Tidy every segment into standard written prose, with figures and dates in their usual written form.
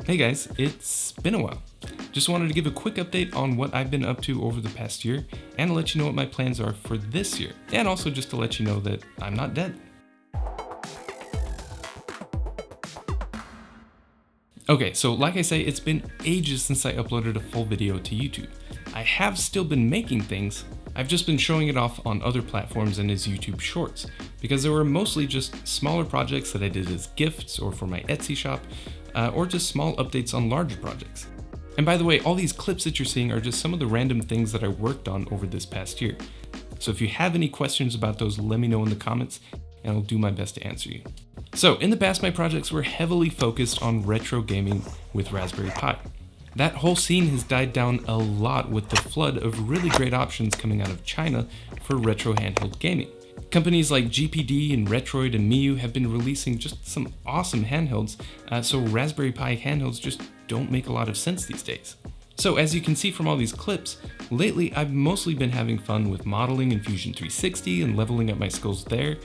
Hey guys, it's been a while. Just wanted to give a quick update on what I've been up to over the past year and to let you know what my plans are for this year. And also just to let you know that I'm not dead. Okay, so like I say, it's been ages since I uploaded a full video to YouTube. I have still been making things, I've just been showing it off on other platforms and as YouTube Shorts, because they were mostly just smaller projects that I did as gifts or for my Etsy shop, or just small updates on larger projects. And by the way, all these clips that you're seeing are just some of the random things that I worked on over this past year. So if you have any questions about those, let me know in the comments, and I'll do my best to answer you. So in the past, my projects were heavily focused on retro gaming with Raspberry Pi. That whole scene has died down a lot with the flood of really great options coming out of China for retro handheld gaming. Companies like GPD and Retroid and Miu have been releasing just some awesome handhelds, so Raspberry Pi handhelds just don't make a lot of sense these days. So as you can see from all these clips, lately I've mostly been having fun with modeling in Fusion 360 and leveling up my skills there,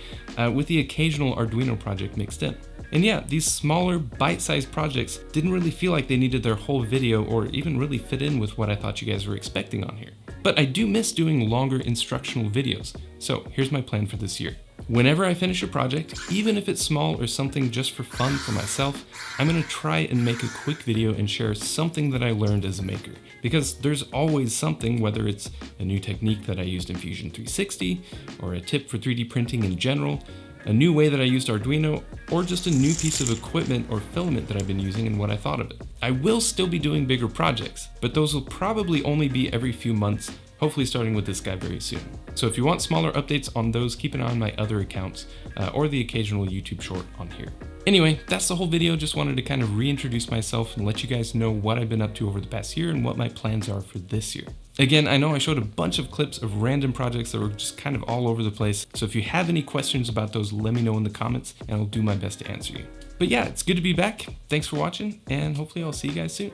with the occasional Arduino project mixed in. And yeah, these smaller, bite-sized projects didn't really feel like they needed their whole video or even really fit in with what I thought you guys were expecting on here. But I do miss doing longer instructional videos, so here's my plan for this year. Whenever I finish a project, even if it's small or something just for fun for myself, I'm gonna try and make a quick video and share something that I learned as a maker. Because there's always something, whether it's a new technique that I used in Fusion 360, or a tip for 3D printing in general, a new way that I used Arduino, or just a new piece of equipment or filament that I've been using and what I thought of it. I will still be doing bigger projects, but those will probably only be every few months, hopefully starting with this guy very soon. So if you want smaller updates on those, keep an eye on my other accounts, or the occasional YouTube short on here. Anyway, that's the whole video. Just wanted to kind of reintroduce myself and let you guys know what I've been up to over the past year and what my plans are for this year. Again, I know I showed a bunch of clips of random projects that were just kind of all over the place, so if you have any questions about those, let me know in the comments and I'll do my best to answer you. But yeah, it's good to be back. Thanks for watching, and hopefully I'll see you guys soon.